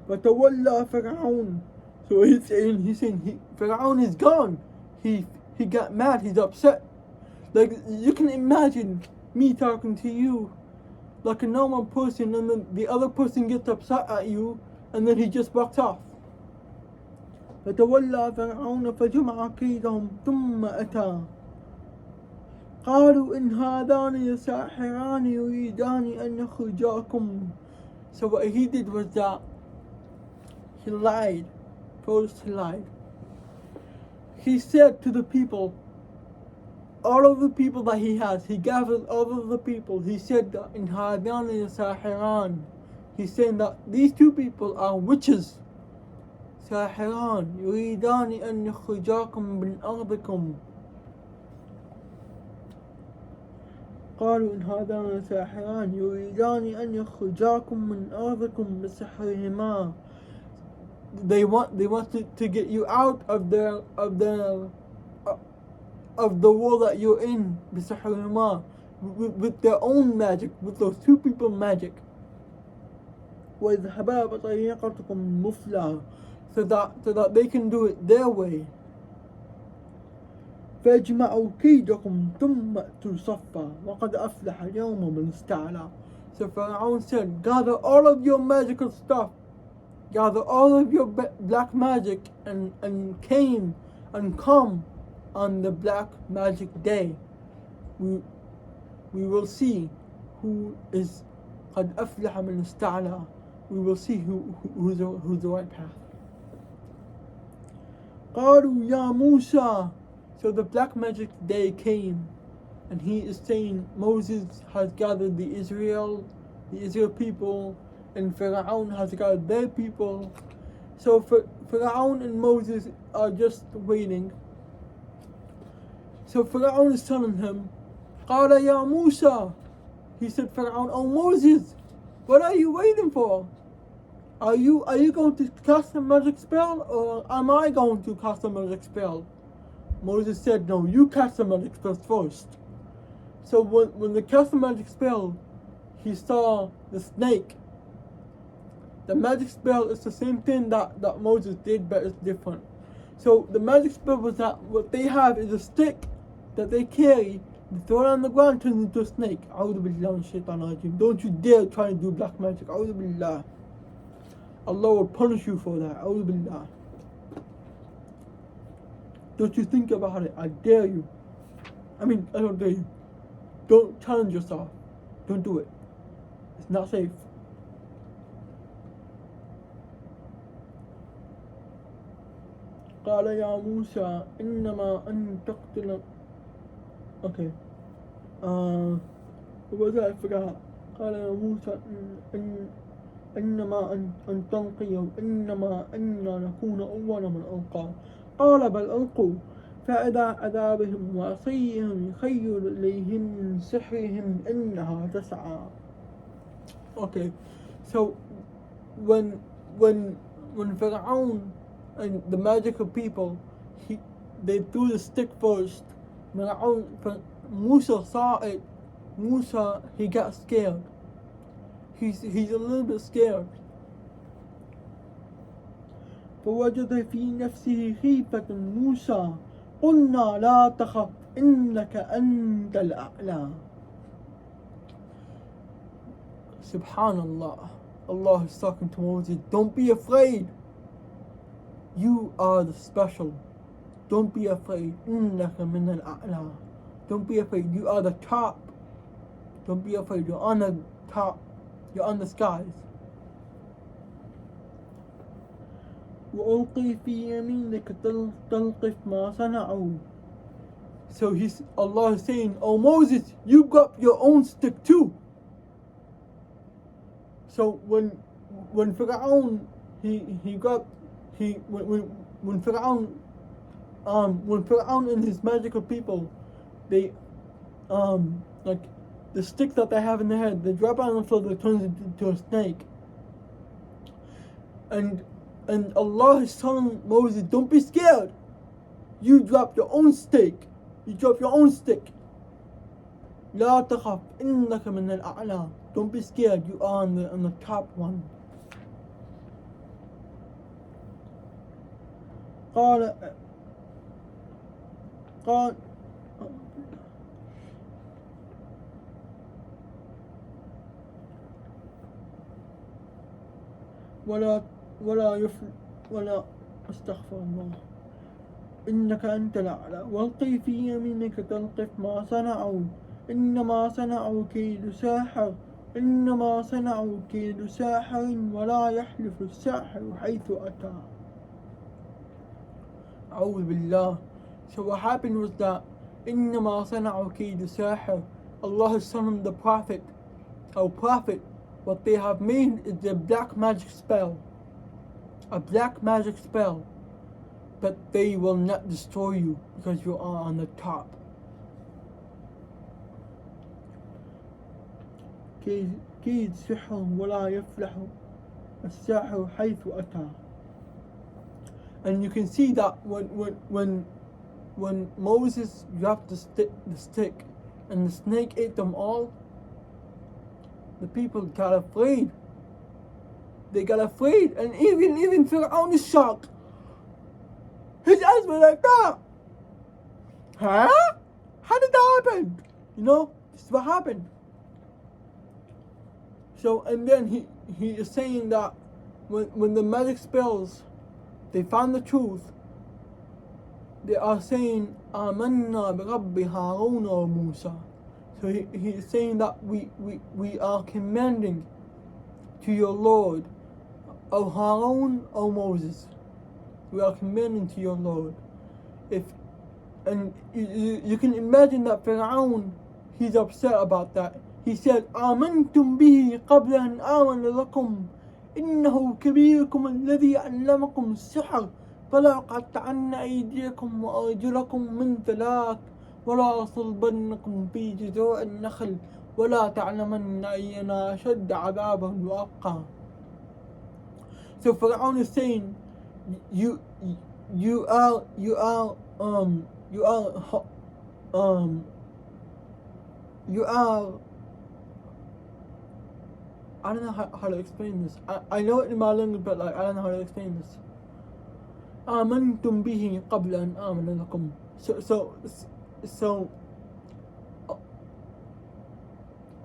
فتولى فرعون. So he's saying Pharaoh is gone. He got mad. He's upset. Like you can imagine me talking to you like a normal person, and then the other person gets upset at you, and then he just walks off. فتولى فرعون فجمع كيدهم ثم أتى قالوا إن هذان لساحران يريدان أن يخرجاكم. So what he did was that he lied. First he lied. He said to the people, all of the people that he has, he gathered all of the people. He said that in هذان لساحران. He's saying that these two people are witches. ساحران يريدان أن يخرجاكم من أرضكم. قالوا إن هذان ساحران يريدان أن يخرجاكم من أرضكم بسحرهما. They want to get you out of the world that you're in بسحرهما, with their own magic, with those two people magic. وَإِذْهَبَا بِطَرِيقَتِكُمْ الْمُثْلَى, so that they can do it their way. فَاجْمَعُوا كَيْدَكُمْ ثُمَّ أْتُوا صَفًّا وَقَدْ أَفْلَحَ الْيَوْمَ مَنِ اسْتَعْلَى. So Pharaoh said, gather all of your magical stuff, gather all of your black magic, and came and come on the black magic day. We will see who is قَدْ أَفْلَحَ مَنِ اسْتَعْلَى. We will see who's the right path. قالوا يا موسى. So the black magic day came, and he is saying Moses has gathered the Israel people, and Pharaoh has gathered their people. So Pharaoh and Moses are just waiting. So Pharaoh is telling him, قال يا موسى. He said, Pharaoh, oh Moses, what are you waiting for? Are you going to cast a magic spell, or am I going to cast a magic spell? Moses said, no, you cast the magic spell first. So when they cast the magic spell, he saw the snake. The magic spell is the same thing that Moses did, but it's different. So the magic spell was that what they have is a stick that they carry, they throw it on the ground, turns into a snake. A'udhu billahi minash shaitanir rajeem. Don't you dare try to do black magic. A'udhu billah. Allah will punish you for that. A'udhu billah. Don't you think about it. I dare you. I don't dare you. Don't challenge yourself. Don't do it. It's not safe. قال يا موسى إنما أن تقتل. Okay. What was that? I forgot. قال يا موسى إنما أن تلقي وإنما أن نكون أول من ألقى. قال بل ألقوا فإذا عذابهم وعصيهم يخيل إليهم من سحرهم إنها تسعى. Okay, so when Pharaoh and the magical people, they threw the stick first. Musa saw it. Musa, he got scared. He's a little bit scared. فوجد في نفسه خيفة موسى قلنا لا تخف إنك أنت الأعلى. Subhanallah. Allah is talking to Moses. Don't be afraid. You are the special. Don't be afraid. إنك من الأعلى. Don't be afraid. You are the top. Don't be afraid. You're on the top. You're on the skies. وألقي في يمينك تلقف ما صنعوا. So Allah is saying, oh Moses, you got your own stick too. So when Pharaoh when Pharaoh and his magical people, they like the stick that they have in their head, they drop it on the floor, that turns into a snake. And Allah is telling Moses, don't be scared. You drop your own stick. You drop your own stick. لا تخف إنك من الأعلى. Don't be scared. You are on the top one. قال ولا استغفر الله إنك أنت الأعلى والقي في يمينك تلقف ما صنعوا إنما صنعوا كيد ساحر إنما صنعوا كيد ساحر ولا يحلف الساحر حيث أتى. أعوذ بالله. So what happened was that إنما صنعوا كيد ساحر, Allah is telling the Prophet, what they have made is a black magic spell. A black magic spell. But they will not destroy you because you are on the top. كيد سحر ولا يفلح الساحر حيث أتى. And you can see that when Moses dropped the stick and the snake ate them all, the people got afraid. They got afraid, and even Fir'aun is shocked. His eyes were like that. Huh? How did that happen? You know, this is what happened. So, and then he is saying that when the magic spells, they found the truth, they are saying, Amanna bi Rabbi Harun or Musa. So he is saying that we are commanding to your Lord, O Harun, O Moses. We are commanding to your Lord. And you can imagine that Fir'aun, he's upset about that. He said, آمنتم به قبل أن آمن لكم إنه كبيركم الذي علمكم السحر فلا أقطعن أيديكم وأرجلكم من خلاف ولا أصلبنكم في جذوع النخل ولا تعلمن أينا أشد عذابا وأبقى. So Fir'aun is saying, you are I don't know how to explain this. I know it in my language, but I don't know how to explain this. آمنتم به قبل أن آمن لكم. So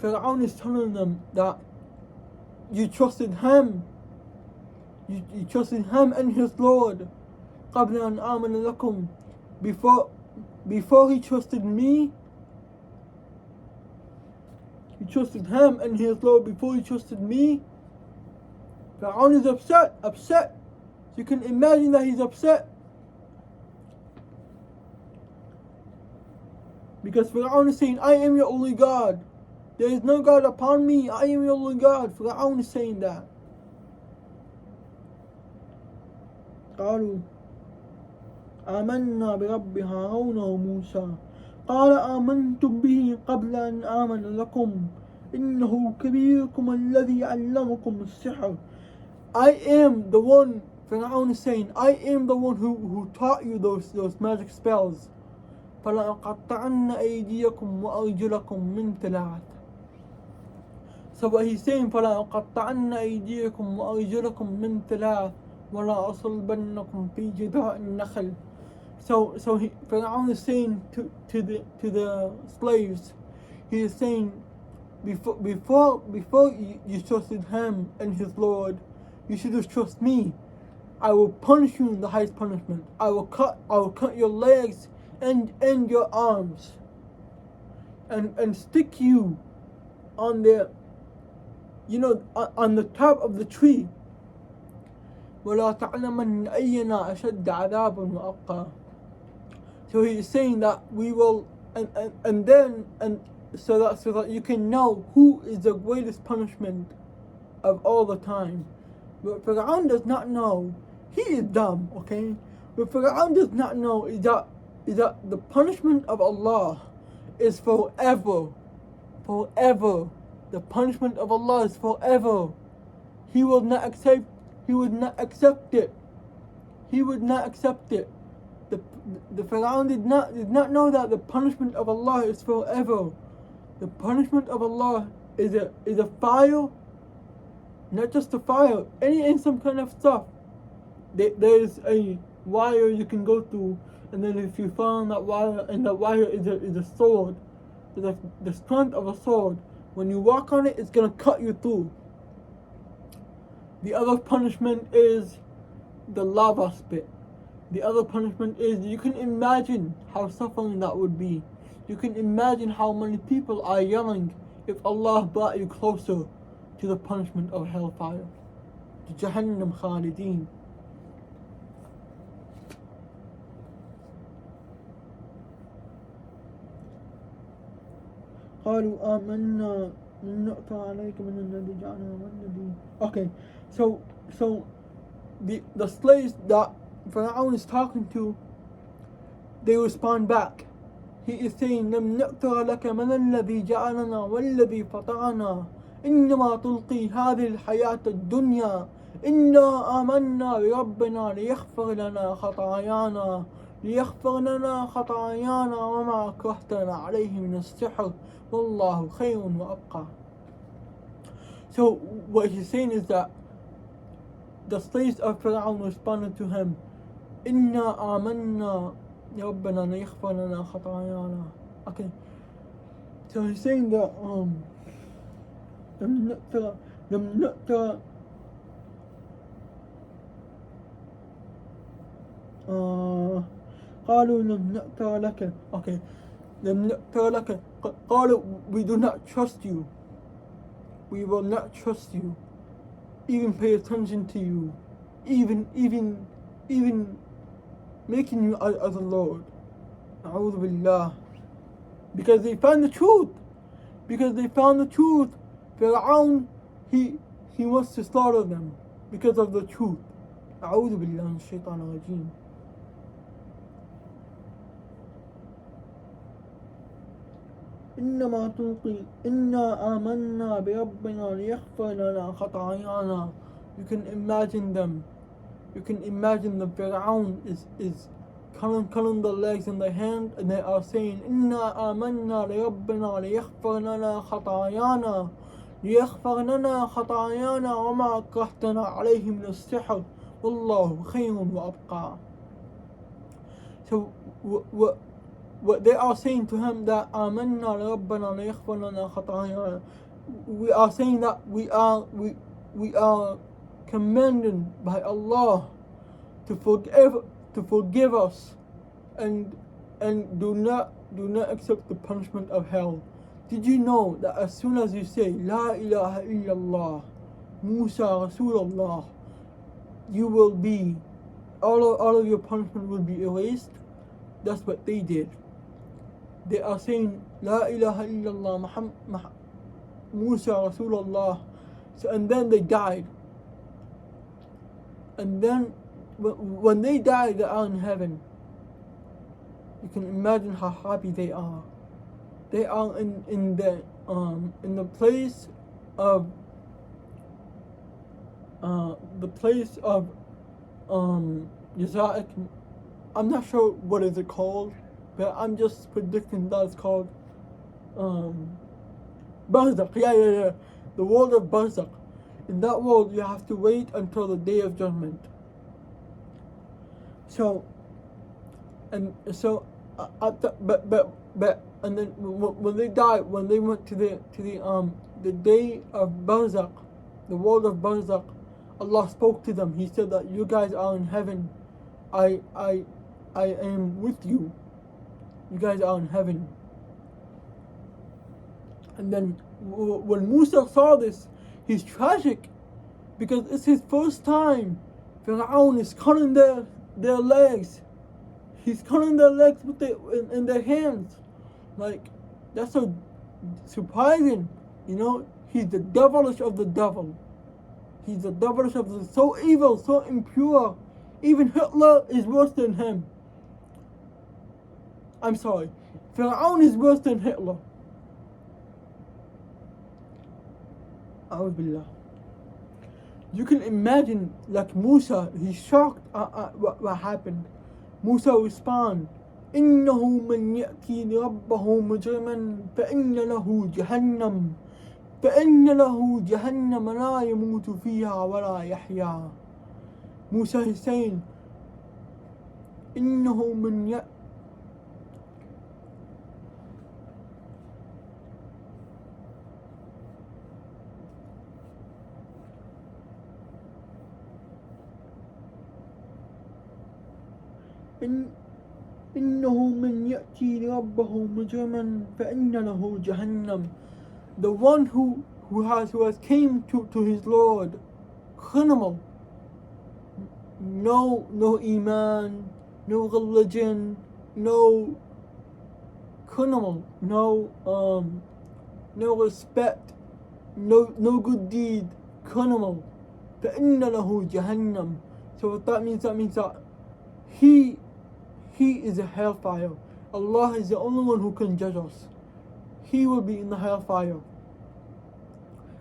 Fir'aun is telling them that you trusted him. You trusted him and his Lord. قبل أن آمن لكم. Before he trusted me. He trusted him and his Lord before he trusted me. Fir'aun is upset. You can imagine that he's upset. Because Fir'aun is saying, I am your only God. There is no God upon me. I am your only God. Fir'aun is saying that. قالوا آمنا برب هارون وموسى قال آمنتم به قبل أن آمن لكم إنه كبيركم الذي علمكم السحر. I am the one, Fir'aun is saying, I am the one who taught you those magic spells. فلأقطعن أيديكم وأرجلكم من خلاف. So what he's saying, فلأقطعن أيديكم وأرجلكم من خلاف ولا أصلبنكم في جذوع النخل. So Fir'aun is saying to the slaves, he is saying, before you trusted him and his Lord, you should have trusted me. I will punish you in the highest punishment. I will cut your legs and your arms, and stick you on the on the top of the tree. ولا تعلمن أينا أشد عذابا وأبقى. So he is saying that we will, and so that you can know who is the greatest punishment of all the time. But Fir'aun does not know. He is dumb, okay? What Fir'aun does not know is that the punishment of Allah is forever. Forever. The punishment of Allah is forever. He would not accept it. He would not accept it. The Fir'aun did not know that the punishment of Allah is forever. The punishment of Allah is a fire, not just a fire, and some kind of stuff. There's a wire you can go through, and then if you fall on that wire, and that wire is a sword, the strength of a sword. When you walk on it, it's gonna cut you through. The other punishment is the lava spit. The other punishment is, you can imagine how suffering that would be. You can imagine how many people are yelling if Allah brought you closer to the punishment of hellfire. To Jahannam Khalideen. قالوا آمنا من نؤتى عليك من الذي جعلنا والذي. Okay, so the slaves that Fir'aun is talking to, they respond back. He is saying, لم نؤتى لك من الذي جعلنا والذي فطرنا إنما تلقي هذه الحياة الدنيا إنا آمنا بربنا ليغفر لنا خطايانا وما أكرهتنا عليه من السحر والله خير وأبقى. So what he's saying is that the slaves of Fir'aun responded to him, إنا آمنا بربنا ليغفر لنا خطايانا. Okay, so he's saying that لم نؤتر قالوا لم نؤتر لك. Okay, لم نؤتر لك. قالوا, we do not trust you. We will not trust you. Even pay attention to you. Even making you as a Lord. A'udhu billah. Because they found the truth. Fir'aun, he wants to slaughter them because of the truth. A'udhu billah min shaitan al-rajim. إنا آمنا بربنا ليغفر لنا خطايانا. You can imagine them. You can imagine the Fir'aun is cutting the legs and the hands, and they are saying, إنا آمنا بربنا ليغفر لنا خطايانا وما أكرهتنا عليه من السحر والله خير وأبقى. So what they are saying to him, that آمنا لربنا ليغفر لنا خطايانا, we are saying that we are commanded by Allah to forgive us and do not accept the punishment of hell. Did you know that as soon as you say La ilaha illallah Musa Rasulullah, you will be, all of your punishment will be erased? That's what they did. They are saying La ilaha illallah Musa Rasulullah. So, and then they died. And then when they die, they are in heaven. You can imagine how happy they are. They are in the place of Jazaic. I'm not sure what is it called, but I'm just predicting that it's called Barzakh. Yeah. The world of Barzakh. In that world, you have to wait until the Day of Judgment. And then when they died, when they went to the day of Barzakh, the world of Barzakh, Allah spoke to them. He said that you guys are in heaven. I am with you. You guys are in heaven. And then when Musa saw this, he's tragic, because it's his first time. Fir'aun is cutting their legs. He's cutting their legs in their hands. Like, that's so surprising. You know, he's the devilish of the devil. He's the devilish of the, so evil, so impure. Even Hitler is worse than him. I'm sorry. Fir'aun is worse than Hitler. Billah. You can imagine, like Musa, he's shocked at what happened. Musa responds, إنه من يأتي ربه مجرما فإن له جهنم لا يموت فيها ولا يحيا. Musa is saying, إنه من يأتي إنه من يأتي ربه مجرما فإن له جهنم. The one who has came to his Lord criminal, no iman, no religion, no criminal, no respect, no good deed, criminal. فإن له جهنم. So what that means that he is a hellfire. Allah is the only one who can judge us. He will be in the hellfire.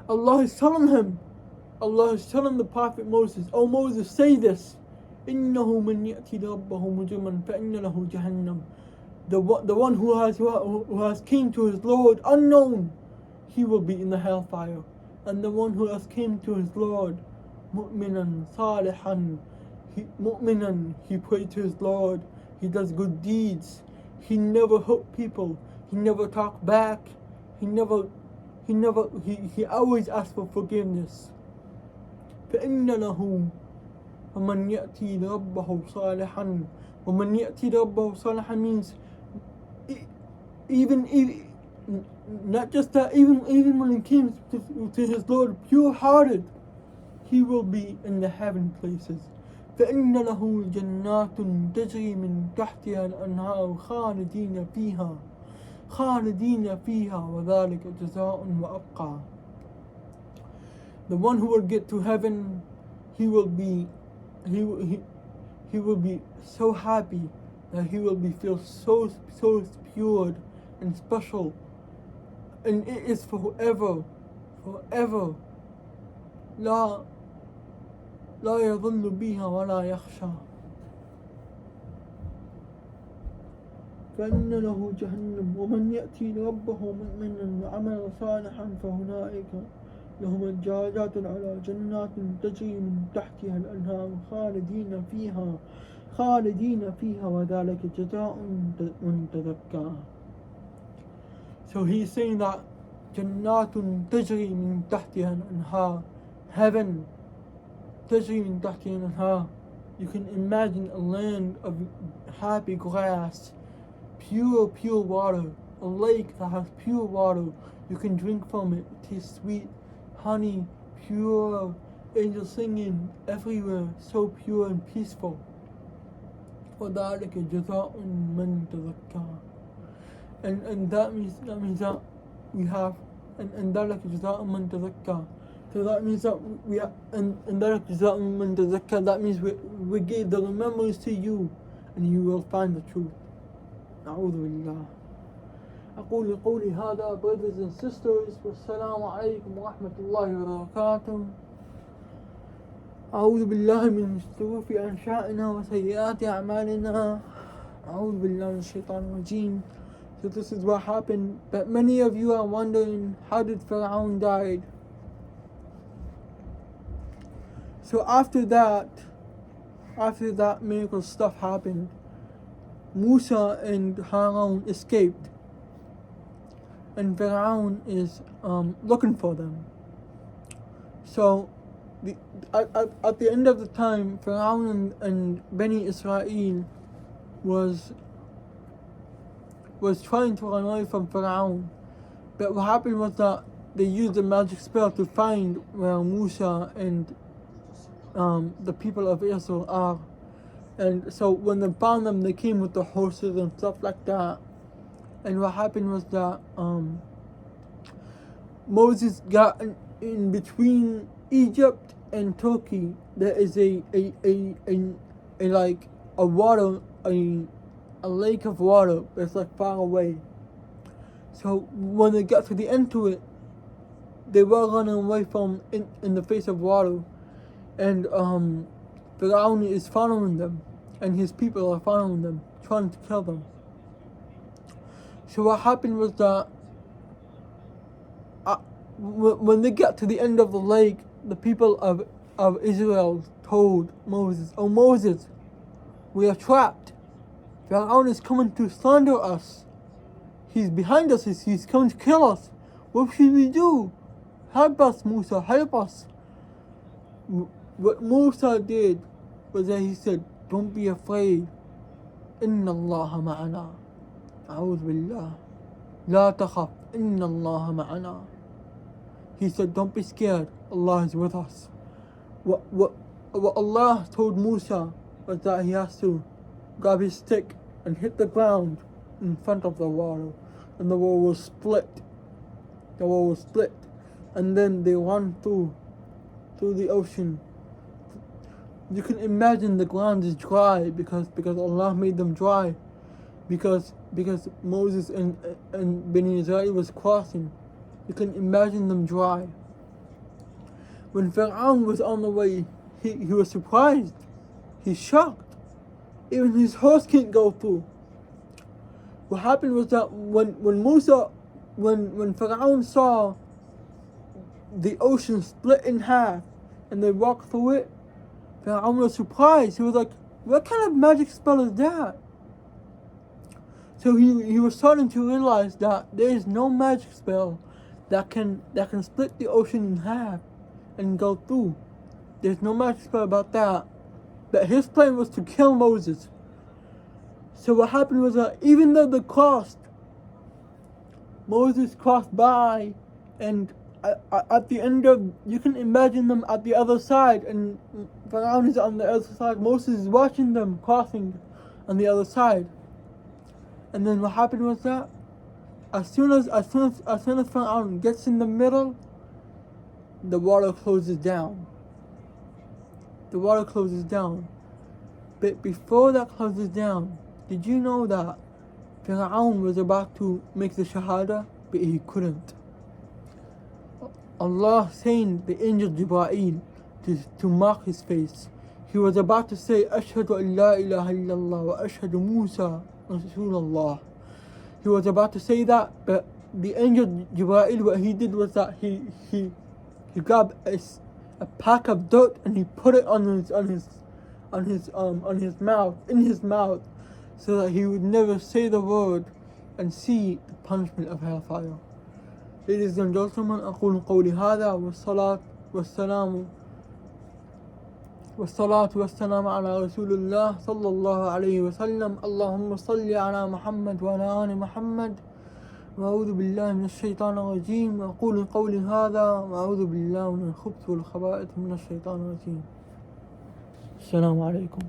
Allah is telling him, Allah is telling the Prophet Moses, "O Moses, say this, إِنَّهُ مَنْ يَأْتِي رَبَّهُ مُجْرِمًا فَإِنَّ لَهُ جَهَنَّمَ." The one who has came to his Lord unknown, he will be in the hellfire. And the one who has came to his Lord mu'minan salihan, he prayed to his Lord, he does good deeds, he never hurt people, he never talked back, he always asks for forgiveness. فَإِنَّ لَهُ وَمَنْ يَأْتِي رَبَّهُ صَالِحًا. وَمَنْ يَأْتِي رَبَّهُ صَالِحًا means even not just that, even when he came to his Lord pure-hearted, he will be in the heaven places. فَإِنَّ لَهُ جَنَّاتٌ تَجْرِي مِنْ تَحْتِهَا الْأَنْهَارُ خَالِدِينَ فِيهَا وَذَلِكَ جَزَاءٌ وَأَبْقَى. The one who will get to heaven, he will be so happy that he will feel so pure and special, and it is forever. لا يظل بها ولا يخشى. فإن له جهنم ومن يأتي ربه مؤمنا وعمل صالحا فأولئك لهم الدرجات على جنات تجري من تحتها الأنهار خالدين فيها وذلك جزاء من تزكى. So he's saying that جنات تجري من تحتها الأنهار, heaven تجري من تحتها الأنهار. You can imagine a land of happy grass, pure water, a lake that has pure water. You can drink from it. It tastes sweet, honey, pure, angels singing everywhere, so pure and peaceful. وذلك جزاء من تزكى. And that means that we have, and ذلك جزاء من تزكى. So that means that we have, and ذلك جزاء من تزكى. That means we gave the remembrance to you, and you will find the truth. أعوذ بالله. أقول قولي هذا, brothers and sisters, والسلام عليكم ورحمة الله وبركاته. أعوذ بالله من شرور أنفسنا وسيئات أعمالنا. أعوذ بالله من الشيطان الرجيم. So this is what happened, but many of you are wondering, how did Pharaoh died? So after that miracle stuff happened, Musa and Harun escaped, and Pharaoh is looking for them. So at the end of the time, Pharaoh and Bani Israel was trying to run away from Pharaoh, but what happened was that they used a magic spell to find where Musa and the people of Israel are. And so when they found them, they came with the horses and stuff like that. And what happened was that Moses got in between Egypt and Turkey. There is a lake of water that's like far away. So when they got to the end to it, they were running away from in the face of water, and Pharaoh is following them, and his people are following them, trying to kill them. So what happened was that when they got to the end of the lake, the people of Israel told Moses, "Oh Moses, we are trapped. Pharaoh is coming to slander us. He's behind us, he's coming to kill us. What should we do? Help us, Musa, help us." What Musa did was that he said, "Don't be afraid. Inna Allah ma'ana. A'udhu billah. La takhaf. Inna Allah ma'ana." He said, "Don't be scared. Allah is with us." What Allah told Musa was that he has to grab his stick and hit the ground in front of the water, and the water will split. And then they run through the ocean. You can imagine the ground is dry because Allah made them dry, because Moses and Bani Israel was crossing. You can imagine them dry. when Fir'aun was on the way, he was surprised. He's shocked. Even his horse can't go through. What happened was that when Fir'aun saw the ocean split in half and they walked through it, Fir'aun was surprised. He was like, what kind of magic spell is that? So he was starting to realize that there is no magic spell that can split the ocean in half and go through. There's no magic spell about that. But his plan was to kill Moses. So what happened was that even though Moses crossed by, and at the end of, you can imagine them at the other side, and Pharaoh is on the other side. Moses is watching them crossing on the other side. And then what happened was that as soon as Pharaoh gets in the middle, the water closes down. The water closes down. But before that closes down, did you know that Pharaoh was about to make the Shahada, but he couldn't? Allah sent the angel Jibreel to mark his face. He was about to say, Ashhadu an la ilaha illallah wa ashhadu Musa Rasulullah. He was about to say that, but the angel Jibreel, what he did was that he grabbed a pack of dirt and he put it in his mouth, so that he would never say the word and see the punishment of hellfire. Ladies and gentlemen, أقول قولي هذا والصلاة والسلام على رسول الله صلى الله عليه وسلم. اللهم صل على محمد وعلى آل محمد. وأعوذ بالله من الشيطان الرجيم. وأقول قولي هذا وأعوذ بالله من الخبث والخبائث من الشيطان الرجيم. السلام عليكم.